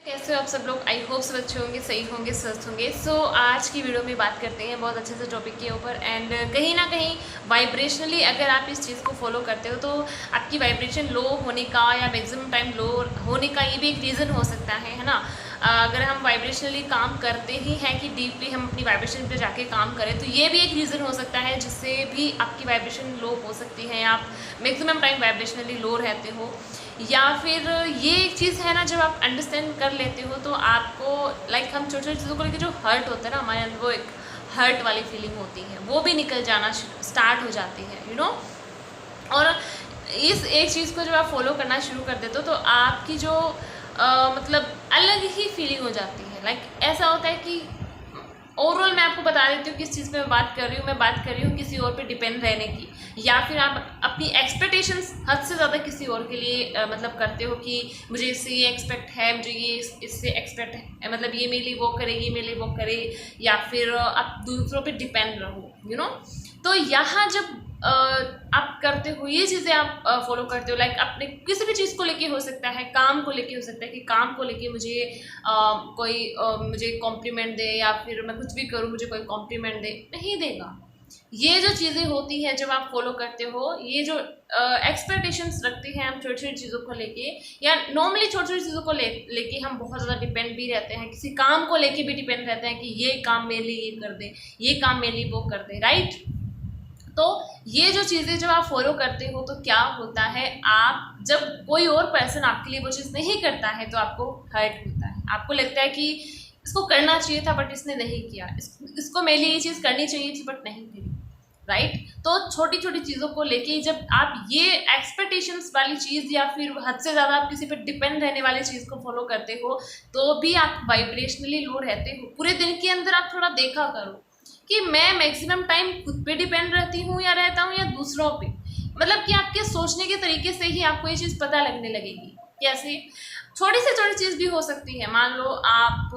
कैसे हो आप सब लोग। आई होप सब अच्छे होंगे, सही होंगे, स्वस्थ होंगे। आज की वीडियो में बात करते हैं बहुत अच्छे से टॉपिक के ऊपर। एंड कहीं ना कहीं वाइब्रेशनली अगर आप इस चीज़ को फॉलो करते हो तो आपकी वाइब्रेशन लो होने का या मैक्सिमम टाइम लो होने का ये भी एक रीज़न हो सकता है ना। अगर हम वाइब्रेशनली काम करते ही हैं कि डीपली हम अपनी वाइब्रेशन पे जाके काम करें तो ये भी एक रीज़न हो सकता है जिससे भी आपकी वाइब्रेशन लो हो सकती है, आप मैक्सिमम टाइम वाइब्रेशनली लो रहते हो। या फिर ये एक चीज़ है ना, जब आप अंडरस्टैंड कर लेते हो तो आपको लाइक हम छोटी छोटी चीज़ों को लेकर जो हर्ट होता है ना हमारे अंदर, वो एक हर्ट वाली फीलिंग होती है, वो भी निकल जाना स्टार्ट हो जाती है और इस एक चीज़ को जब आप फॉलो करना शुरू कर देते हो तो आपकी जो मतलब अलग ही फीलिंग हो जाती है। लाइक ऐसा होता है कि ओवरऑल मैं आपको बता देती हूँ किस चीज़ पे मैं बात कर रही हूँ। मैं बात कर रही हूँ किसी और पे डिपेंड रहने की, या फिर आप अपनी एक्सपेक्टेशंस हद से ज़्यादा किसी और के लिए मतलब करते हो कि मुझे इससे ये एक्सपेक्ट है, मुझे ये इससे एक्सपेक्ट है, मतलब ये मेरे लिए वो करे, ये मेरे लिए वो करे, या फिर आप दूसरों पे डिपेंड रहो। तो यहाँ जब आप करते हो ये चीज़ें, आप फॉलो करते हो, लाइक अपने किसी भी चीज़ को लेके हो सकता है, काम को लेके हो सकता है कि काम को लेके मुझे कोई मुझे कॉम्प्लीमेंट दे, या फिर मैं कुछ भी करूँ मुझे कोई कॉम्प्लीमेंट दे, नहीं देगा। ये जो चीज़ें होती हैं जब आप फॉलो करते हो, ये जो एक्सपेक्टेशंस रखते हैं हम छोटी छोटी चीज़ों को लेके, या नॉर्मली छोटी छोटी चीज़ों को लेके हम बहुत ज़्यादा डिपेंड भी रहते हैं, किसी काम को लेके भी डिपेंड रहते हैं कि ये काम मेरे लिए ये कर दे, ये काम मेरे लिए वो कर दे, राइट। तो ये जो चीज़ें जब आप फॉलो करते हो तो क्या होता है, आप जब कोई और पर्सन आपके लिए वो चीज़ नहीं करता है तो आपको हर्ट होता है, आपको लगता है कि इसको करना चाहिए था बट इसने नहीं किया, इसको मेरे लिए ये चीज़ करनी चाहिए थी बट नहीं करी, राइट। तो छोटी छोटी चीज़ों को लेके जब आप ये एक्सपेक्टेशंस वाली चीज़ या फिर हद से ज़्यादा आप किसी पर डिपेंड रहने वाली चीज़ को फॉलो करते हो तो भी आप वाइब्रेशनली लो रहते हो। पूरे दिन के अंदर आप थोड़ा देखा करो कि मैं मैक्सिमम टाइम खुद पे डिपेंड रहती हूँ या रहता हूँ या दूसरों पे, मतलब कि आपके सोचने के तरीके से ही आपको ये चीज़ पता लगने लगेगी। कैसे? छोटी से छोटी चीज़ भी हो सकती है। मान लो आप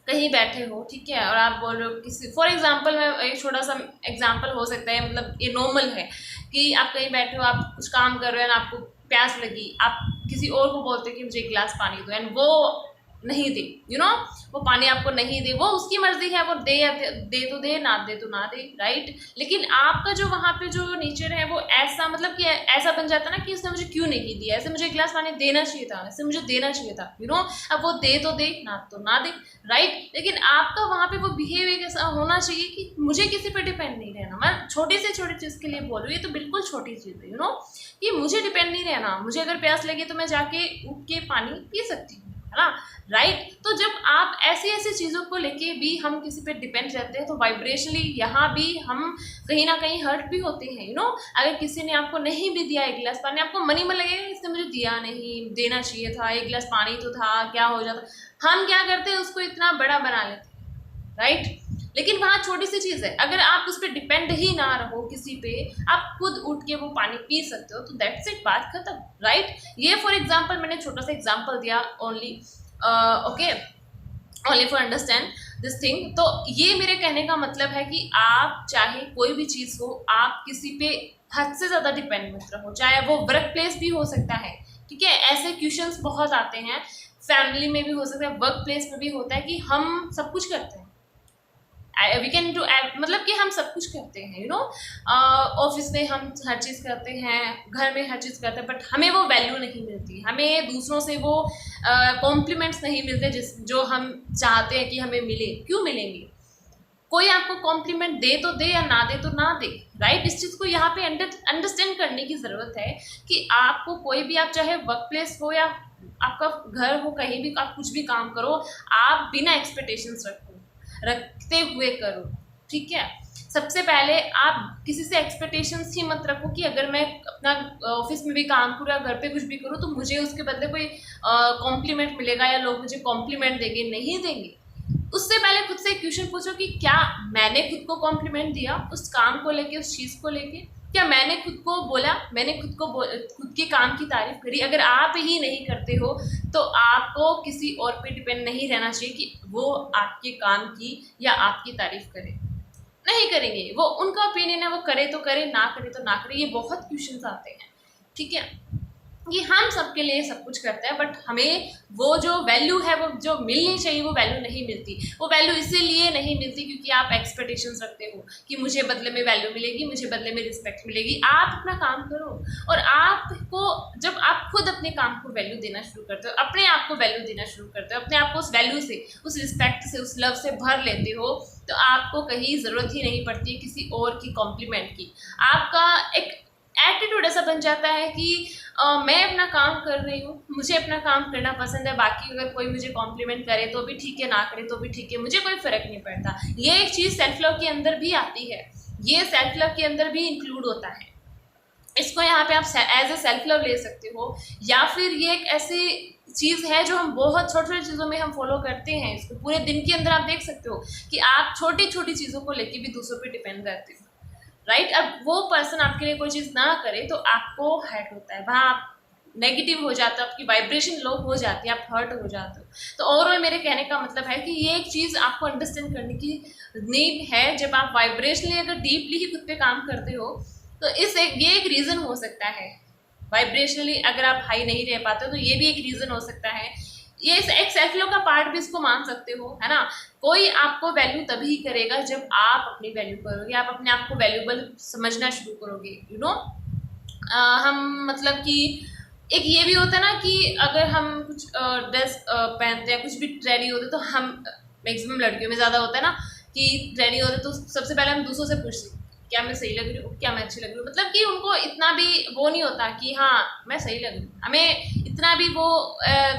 कहीं बैठे हो, ठीक है, और आप बोल रहे हो किसी, फॉर एग्जांपल मैं एक छोटा सा एग्जांपल हो सकता है, मतलब ये नॉर्मल है कि आप कहीं बैठे हो, आप कुछ काम कर रहे हो और आपको प्यास लगी, आप किसी और को बोलते हो कि मुझे एक गिलास पानी दो, एंड वो नहीं दे, वो पानी आपको नहीं दे, वो उसकी मर्जी है, वो दे या दे तो दे, ना दे तो ना दे, राइट। लेकिन आपका जो वहाँ पे जो नेचर है वो ऐसा, मतलब कि ऐसा बन जाता है ना कि उसने मुझे क्यों नहीं दिया, ऐसे मुझे एक गिलास पानी देना चाहिए था, ऐसे मुझे देना चाहिए था, अब वो दे तो दे, ना तो ना दे, राइट। लेकिन आपका वहाँ पे वो बिहेवियर ऐसा होना चाहिए कि मुझे किसी पे डिपेंड नहीं रहना। मैं छोटी से छोटी चीज़ के लिए बोल रही हूँ, ये तो बिल्कुल छोटी चीज़ है, कि मुझे डिपेंड नहीं रहना, मुझे अगर प्यास लगी तो मैं जाके उठ के पानी पी सकती हूँ, है ना, राइट। तो जब आप ऐसी ऐसी चीज़ों को लेके भी हम किसी पे डिपेंड रहते हैं तो वाइब्रेशनली यहाँ भी हम कहीं ना कहीं हर्ट भी होते हैं। अगर किसी ने आपको नहीं भी दिया एक गिलास पानी, आपको मन ही मन लगेगा इसने मुझे दिया नहीं, देना चाहिए था, एक गिलास पानी तो था, क्या हो जाता। हम क्या करते हैं, उसको इतना बड़ा बना लेते हैं, राइट। लेकिन वहाँ छोटी सी चीज़ है, अगर आप उस पर डिपेंड ही ना रहो किसी पे, आप खुद उठ के वो पानी पी सकते हो, तो दैट्स इट, बात खत्म, राइट। ये फॉर एग्जाम्पल मैंने छोटा सा एग्जाम्पल दिया, only okay, only for understand this thing. तो ये मेरे कहने का मतलब है कि आप चाहे कोई भी चीज़ हो, आप किसी पे हद से ज़्यादा डिपेंड मत रहो, चाहे वो वर्क प्लेस भी हो सकता है, ठीक है, ऐसे क्वेश्चंस बहुत आते हैं, फैमिली में भी हो सकता है, वर्क प्लेस में भी होता है कि हम सब कुछ करते हैं, वी कैन डू, मतलब कि हम सब कुछ करते हैं, ऑफिस में हम हर चीज़ करते हैं, घर में हर चीज़ करते हैं, बट हमें वो वैल्यू नहीं मिलती, हमें दूसरों से वो कॉम्प्लीमेंट्स नहीं मिलते जो हम चाहते हैं कि हमें मिले। क्यों मिलेंगे? कोई आपको कॉम्प्लीमेंट दे तो दे या ना दे तो ना दे, राइट। इस चीज़ को यहाँ पे अंडरस्टैंड करने की ज़रूरत है कि आपको कोई भी, आप चाहे वर्क प्लेस हो या आपका घर हो, कहीं भी आप कुछ भी काम करो, आप बिना एक्सपेक्टेशंस रखते हुए करो, ठीक है। सबसे पहले आप किसी से एक्सपेक्टेशंस ही मत रखो कि अगर मैं अपना ऑफिस में भी काम करूँ या घर पे कुछ भी करूँ तो मुझे उसके बदले कोई कॉम्प्लीमेंट मिलेगा या लोग मुझे कॉम्प्लीमेंट देंगे, नहीं देंगे। उससे पहले खुद से एक क्वेश्चन पूछो कि क्या मैंने खुद को कॉम्प्लीमेंट दिया उस काम को लेके, उस चीज़ को लेके, क्या मैंने खुद को बोला, मैंने खुद के काम की तारीफ करी। अगर आप ही नहीं करते हो तो आपको किसी और पे डिपेंड नहीं रहना चाहिए कि वो आपके काम की या आपकी तारीफ करे, नहीं करेंगे, वो उनका ओपिनियन है, वो करे तो करे, ना करे तो ना करे। ये बहुत क्वेश्चंस आते हैं, ठीक है। कि हम सबके लिए सब कुछ करते हैं, बट हमें वो जो वैल्यू है, वो जो मिलनी चाहिए, वो वैल्यू नहीं मिलती। वो वैल्यू इसीलिए नहीं मिलती क्योंकि आप एक्सपेक्टेशंस रखते हो कि मुझे बदले में वैल्यू मिलेगी, मुझे बदले में रिस्पेक्ट मिलेगी। आप अपना काम करो, और आपको जब आप खुद अपने काम को वैल्यू देना शुरू करते हो, अपने आप को वैल्यू देना शुरू करते हो, अपने आप को उस वैल्यू से, उस रिस्पेक्ट से, उस लव से भर लेते हो, तो आपको कहीं ज़रूरत ही नहीं पड़ती किसी और की कॉम्प्लीमेंट की। आपका एक एटीट्यूड ऐसा बन जाता है कि मैं अपना काम कर रही हूँ, मुझे अपना काम करना पसंद है, बाकी अगर कोई मुझे कॉम्प्लीमेंट करे तो भी ठीक है, ना करे तो भी ठीक है, मुझे कोई फ़र्क नहीं पड़ता। ये एक चीज़ सेल्फ लव के अंदर भी आती है, ये सेल्फ लव के अंदर भी इंक्लूड होता है। इसको यहाँ पे आप एज ए सेल्फ लव ले सकते हो, या फिर ये एक ऐसी चीज़ है जो हम बहुत छोटी छोटी चीज़ों में हम फॉलो करते हैं। इसको पूरे दिन के अंदर आप देख सकते हो कि आप छोटी छोटी चीज़ों को लेके भी दूसरों पे डिपेंड रहते हो, राइट। अब वो पर्सन आपके लिए कोई चीज़ ना करे तो आपको हर्ट होता है, वहाँ आप नेगेटिव हो जाता है, आपकी वाइब्रेशन लो हो जाती है, आप हर्ट हो जाते हो। तो ओवरऑल मेरे कहने का मतलब है कि ये एक चीज़ आपको अंडरस्टैंड करने की नीड है। जब आप वाइब्रेशनली अगर डीपली ही खुद पे काम करते हो तो ये एक रीज़न हो सकता है। वाइब्रेशनली अगर आप हाई नहीं रह पाते हो तो ये भी एक रीज़न हो सकता है। ये एक सेल्फ लव का पार्ट भी इसको मान सकते हो, है ना। कोई आपको वैल्यू तभी करेगा जब आप अपनी वैल्यू करोगे, आप अपने आप को वैल्यूबल समझना शुरू करोगे, यू नो। हम मतलब कि एक ये भी होता है ना कि अगर हम कुछ ड्रेस पहनते हैं, कुछ भी रेडी होते तो हम, मैक्सिमम लड़कियों में ज़्यादा होता है ना कि रेडी होते तो सबसे पहले हम दूसरों से पूछते हैं क्या मैं सही लग रही हूँ, क्या मैं अच्छी लग रही हूँ। मतलब कि उनको इतना भी वो नहीं होता कि हाँ मैं सही लग रही हूँ, हमें इतना भी वो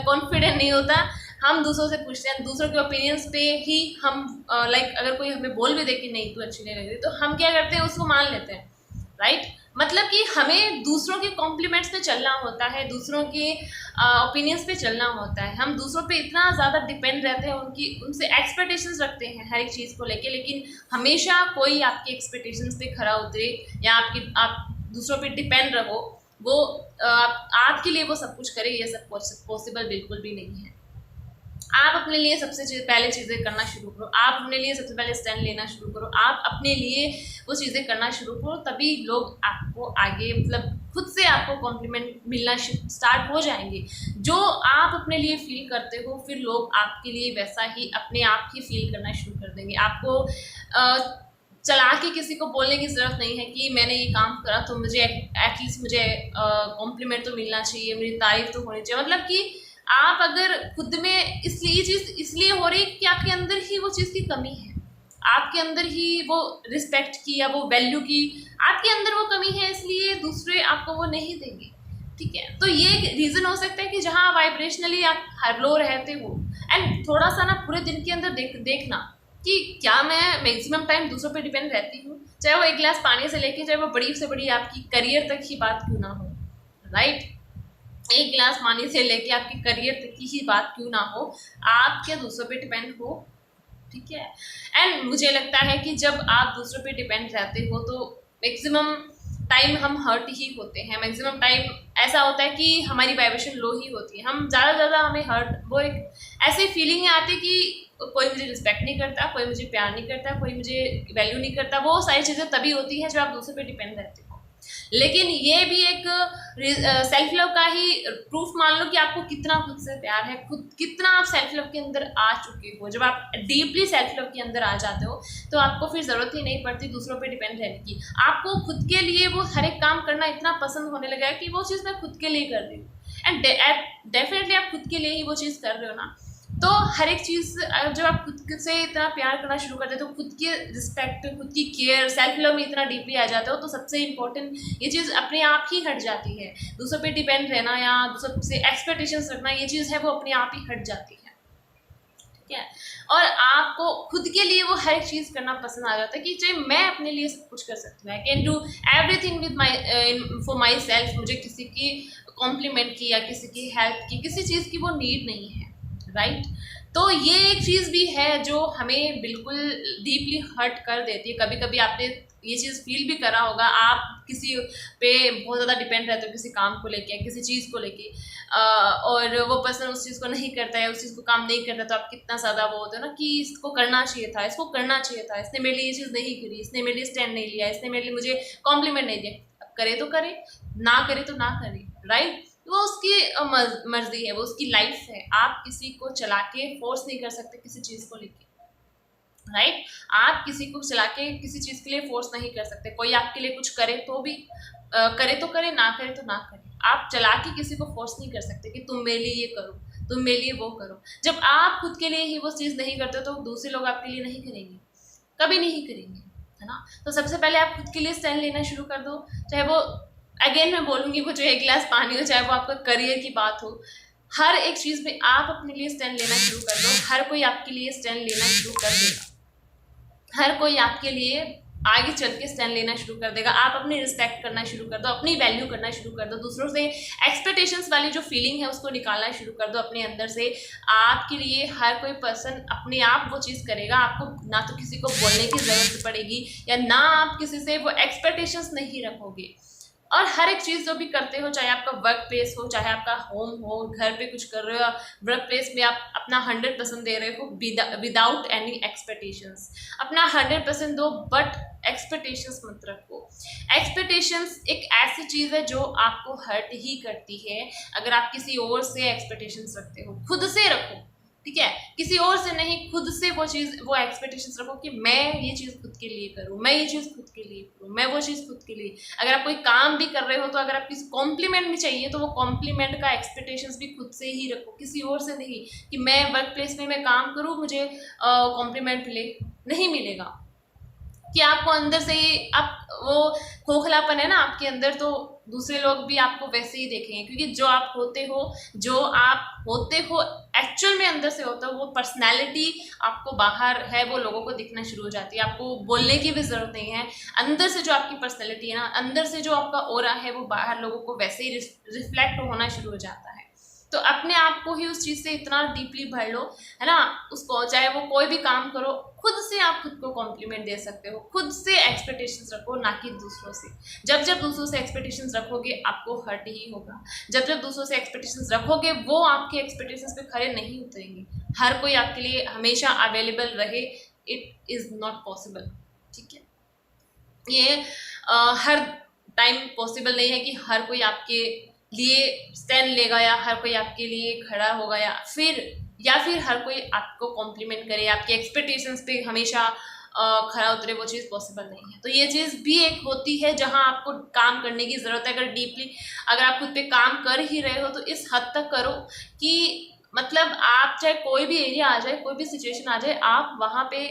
कॉन्फिडेंट नहीं होता। हम दूसरों से पूछते हैं, दूसरों के ओपिनियंस पे ही हम लाइक अगर कोई हमें बोल भी दे कि नहीं तू अच्छी नहीं लग रही, तो हम क्या करते हैं, उसको मान लेते हैं, राइट। मतलब कि हमें दूसरों के कॉम्प्लीमेंट्स पे चलना होता है, दूसरों के ओपिनियंस पे चलना होता है। हम दूसरों पे इतना ज़्यादा डिपेंड रहते हैं, उनसे एक्सपेक्टेशंस रखते हैं हर एक चीज़ को लेके, लेकिन हमेशा कोई आपकी एक्सपेक्टेशंस पे खरा उतरे या आप दूसरों पे डिपेंड रहो, वो आपके लिए वो सब कुछ करे, ये सब पॉसिबल बिल्कुल भी नहीं है। आप अपने लिए सबसे पहले चीज़ें करना शुरू करो, आप अपने लिए सबसे पहले स्टैंड लेना शुरू करो, आप अपने लिए वो चीज़ें करना शुरू करो, तभी लोग आपको आगे मतलब खुद से आपको कॉम्प्लीमेंट मिलना स्टार्ट हो जाएंगे। जो आप अपने लिए फील करते हो फिर लोग आपके लिए वैसा ही अपने आप ही फील करना शुरू कर देंगे। आपको चला के किसी को बोलने की ज़रूरत नहीं है कि मैंने ये काम करा तो मुझे एटलीस्ट मुझे कॉम्प्लीमेंट तो मिलना चाहिए, मेरी तारीफ तो होनी चाहिए। मतलब कि आप अगर खुद में इसलिए ये चीज़ इसलिए हो रही है कि आपके अंदर ही वो चीज़ की कमी है, आपके अंदर ही वो रिस्पेक्ट की या वो वैल्यू की आपके अंदर वो कमी है, इसलिए दूसरे आपको वो नहीं देंगे, ठीक है। तो ये एक रीज़न हो सकता है कि जहाँ वाइब्रेशनली आप लो रहते हो। एंड थोड़ा सा ना पूरे दिन के अंदर देखना कि क्या मैं मैक्सिमम टाइम दूसरों पे डिपेंड रहती हूँ, चाहे वो एक गिलास पानी से लेके चाहे वो बड़ी से बड़ी आपकी करियर तक ही बात क्यों ना हो, राइट। एक गिलास पानी से लेके आपकी करियर तक की ही बात क्यों ना हो, आप क्या दूसरों पे डिपेंड हो, ठीक है। एंड मुझे लगता है कि जब आप दूसरों पे डिपेंड रहते हो तो मैक्सिमम टाइम हम हर्ट ही होते हैं, मैक्सिमम टाइम ऐसा होता है कि हमारी वाइब्रेशन लो ही होती है, हम ज़्यादा हमें हर्ट, वो एक ऐसी फीलिंग आती कि कोई मुझे रिस्पेक्ट नहीं करता, कोई मुझे प्यार नहीं करता, कोई मुझे वैल्यू नहीं करता। वो सारी चीज़ें तभी होती हैं जब आप दूसरों पे डिपेंड रहते हो। लेकिन ये भी एक सेल्फ लव का ही प्रूफ मान लो कि आपको कितना खुद से प्यार है, खुद कितना आप सेल्फ लव के अंदर आ चुके हो। जब आप डीपली सेल्फ लव के अंदर आ जाते हो तो आपको फिर ज़रूरत ही नहीं पड़ती दूसरों पे डिपेंड रहने की। आपको खुद के लिए वो हर एक काम करना इतना पसंद होने लगा है कि वो चीज़ मैं खुद के लिए कर रही हूँ। एंड डेफिनेटली आप खुद के लिए ही वो चीज़ कर रहे हो ना, तो हर एक चीज़ जब आप खुद से इतना प्यार करना शुरू करते हो तो खुद की रिस्पेक्ट, खुद की केयर, सेल्फ लव में इतना डीपली आ जाते हो तो सबसे इम्पोर्टेंट ये चीज़ अपने आप ही हट जाती है। दूसरों पे डिपेंड रहना या दूसरों से एक्सपेक्टेशंस रखना, ये चीज़ है वो अपने आप ही हट जाती है, ठीक है। और आपको खुद के लिए वो हर एक चीज़ करना पसंद आ जाता है कि चाहे मैं अपने लिए सब कुछ कर सकती हूँ, I can do everything with for my self. मुझे किसी की कॉम्प्लीमेंट की या किसी की हेल्प की, किसी चीज़ की वो नीड नहीं है, राइट। तो ये एक चीज़ भी है जो हमें बिल्कुल डीपली हर्ट कर देती है। कभी कभी आपने ये चीज़ फील भी करा होगा, आप किसी पे बहुत ज़्यादा डिपेंड रहते हो किसी काम को लेके, किसी चीज़ को लेके, और वो पर्सन उस चीज़ को नहीं करता है, उस चीज़ को काम नहीं करता, तो आप कितना ज़्यादा वो होते हो ना कि इसको करना चाहिए था, इसको करना चाहिए था, इसने मेरे लिए ये चीज़ नहीं करी, इसने मेरे लिए स्टैंड नहीं लिया, इसने मेरे लिए मुझे कॉम्प्लीमेंट नहीं दिया। अब करे तो करे, ना करे तो ना करे, राइट। वो उसकी मर्जी है, वो उसकी लाइफ है। आप किसी को चला के फोर्स नहीं कर सकते किसी चीज़ को लेके, राइट। आप किसी को चला के किसी चीज़ के लिए फोर्स नहीं कर सकते। कोई आपके लिए कुछ करे तो भी करे तो करे, ना करे तो ना करे। आप चला के किसी को फोर्स नहीं कर सकते कि तुम मेरे लिए ये करो, तुम मेरे लिए वो करो। जब आप खुद के लिए ही वो चीज़ नहीं करते तो दूसरे लोग आपके लिए नहीं करेंगे, कभी नहीं करेंगे, है ना। तो सबसे पहले आप खुद के लिए स्टैंड लेना शुरू कर दो। चाहे वो, अगेन मैं बोलूँगी, वो जो एक गिलास पानी हो, चाहे वो आपका करियर की बात हो, हर एक चीज़ में आप अपने लिए स्टैंड लेना शुरू कर दो। हर कोई आपके लिए स्टैंड लेना शुरू कर देगा, हर कोई आपके लिए आगे चल के स्टैंड लेना शुरू कर देगा। आप अपनी रिस्पेक्ट करना शुरू कर दो, अपनी वैल्यू करना शुरू कर दो, दूसरों से एक्सपेक्टेशंस वाली जो फीलिंग है उसको निकालना शुरू कर दो अपने अंदर से। आपके लिए हर कोई पर्सन अपने आप वो चीज़ करेगा। आपको ना तो किसी को बोलने की ज़रूरत पड़ेगी, या ना आप किसी से वो एक्सपेक्टेशंस नहीं रखोगे। और हर एक चीज़ जो भी करते हो, चाहे आपका वर्क प्लेस हो, चाहे आपका होम हो, घर पे कुछ कर रहे हो, वर्क प्लेस में आप अपना 100% दे रहे हो विदाउट एनी एक्सपेक्टेशंस। अपना 100% दो, बट एक्सपेक्टेशंस मत रखो। एक्सपेक्टेशंस एक ऐसी चीज़ है जो आपको हर्ट ही करती है। अगर आप किसी और से एक्सपेक्टेशंस रखते हो, खुद से रखो, ठीक है, किसी और से नहीं, खुद से वो चीज़, वो एक्सपेक्टेशंस रखो कि मैं ये चीज़ खुद के लिए करूँ, मैं ये चीज़ खुद के लिए करूँ, मैं वो चीज़ खुद के लिए। अगर आप कोई काम भी कर रहे हो तो अगर आप किसी कॉम्प्लीमेंट भी चाहिए तो वो कॉम्प्लीमेंट का एक्सपेक्टेशंस भी खुद से ही रखो, किसी और से नहीं। कि मैं वर्क प्लेस में मैं काम करूँ, मुझे कॉम्प्लीमेंट मिले, नहीं मिलेगा। कि आपको अंदर से ही आप वो खोखलापन है ना आपके अंदर, तो दूसरे लोग भी आपको वैसे ही देखेंगे। क्योंकि जो आप होते हो, जो आप होते हो एक्चुअल में अंदर से होता है, वो पर्सनैलिटी आपको बाहर है वो लोगों को दिखना शुरू हो जाती है। आपको बोलने की भी ज़रूरत नहीं है। अंदर से जो आपकी पर्सनैलिटी है ना, अंदर से जो आपका ऑरा है, वो बाहर लोगों को वैसे ही रिफ्लेक्ट होना शुरू हो जाता है। तो अपने आप को ही उस चीज़ से इतना डीपली भर लो, है ना। उसको चाहे वो कोई भी काम करो, खुद से आप खुद को कॉम्प्लीमेंट दे सकते हो। खुद से एक्सपेक्टेशंस रखो, ना कि दूसरों से। जब जब दूसरों से एक्सपेक्टेशंस रखोगे आपको हर्ट ही होगा। जब जब दूसरों से एक्सपेक्टेशंस रखोगे, वो आपके एक्सपेक्टेशंस पे खरे नहीं उतरेंगे। हर कोई आपके लिए हमेशा अवेलेबल रहे, इट इज़ नॉट पॉसिबल, ठीक है। ये हर टाइम पॉसिबल नहीं है कि हर कोई आपके लिए स्टैंड लेगा, या हर कोई आपके लिए खड़ा होगा, या फिर हर कोई आपको कॉम्प्लीमेंट करे, आपके एक्सपेक्टेशंस पे हमेशा खड़ा उतरे। वो चीज़ पॉसिबल नहीं है। तो ये चीज़ भी एक होती है जहाँ आपको काम करने की ज़रूरत है। अगर डीपली अगर आप खुद पे काम कर ही रहे हो तो इस हद तक करो कि मतलब आप चाहे कोई भी एरिया आ जाए, कोई भी सिचुएशन आ जाए, आप वहाँ पे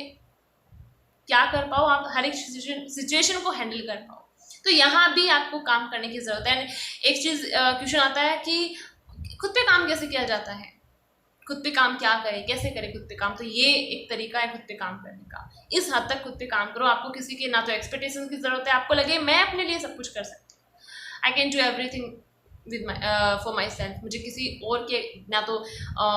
क्या कर पाओ, आप हर एक सिचुएशन को हैंडल कर पाओ। तो यहाँ भी आपको काम करने की ज़रूरत है। एक चीज़ क्वेश्चन आता है कि खुद पे काम कैसे किया जाता है, खुद पे काम क्या करें, कैसे करें खुद पे काम। तो ये एक तरीका है खुद पे काम करने का। इस हद तक खुद पे काम करो, आपको किसी के ना तो एक्सपेक्टेशन की ज़रूरत है, आपको लगे मैं अपने लिए सब कुछ कर सकती हूँ, I can do everything with my for my self. मुझे किसी और के ना तो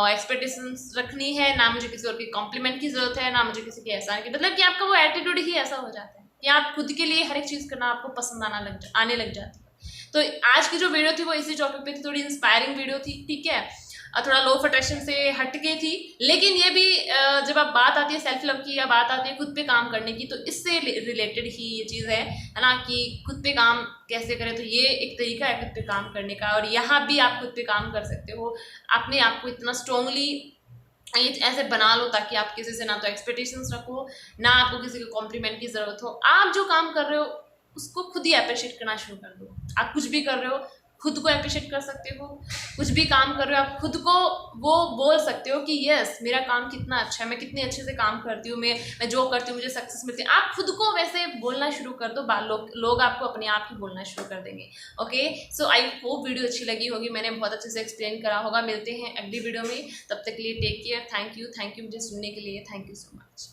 एक्सपेक्टेशंस रखनी है, ना मुझे किसी और की कॉम्प्लीमेंट की ज़रूरत है, ना मुझे किसी के एहसान की। मतलब कि आपका वो एटीट्यूड ही ऐसा हो जाता है कि आप खुद के लिए हर एक चीज़ करना आपको पसंद आने लग जाती है। तो आज की जो वीडियो थी वो इसी टॉपिक पे थी, थोड़ी इंस्पायरिंग वीडियो थी, ठीक है। थोड़ा लो ऑफ अट्रैक्शन से हट के थी, लेकिन ये भी जब आप बात आती है सेल्फ लव की, या बात आती है खुद पे काम करने की, तो इससे रिलेटेड ही ये चीज़ है ना, कि खुद पे काम कैसे करें। तो ये एक तरीका है खुद पे काम करने का, और यहाँ भी आप खुद पे काम कर सकते हो। अपने आप को इतना स्ट्रांगली ये ऐसे बना लो ताकि आप किसी से ना तो एक्सपेक्टेशंस रखो, ना आपको किसी को कॉम्प्लीमेंट की ज़रूरत हो। आप जो काम कर रहे हो उसको खुद ही अप्रिशिएट करना शुरू कर दो। आप कुछ भी कर रहे हो खुद को अप्रिशिएट कर सकते हो। कुछ भी काम कर रहे हो आप खुद को वो बोल सकते हो कि यस मेरा काम कितना अच्छा है, मैं कितने अच्छे से काम करती हूँ, मैं जो करती हूँ मुझे सक्सेस मिलती है। आप खुद को वैसे बोलना शुरू कर दो, लोग आपको अपने आप ही बोलना शुरू कर देंगे। Okay, so I hope video अच्छी लगी होगी, मैंने बहुत अच्छे से एक्सप्लेन करा होगा। मिलते हैं अगली वीडियो में, तब तक के लिए टेक केयर। थैंक यू मुझे सुनने के लिए, थैंक यू सो मच।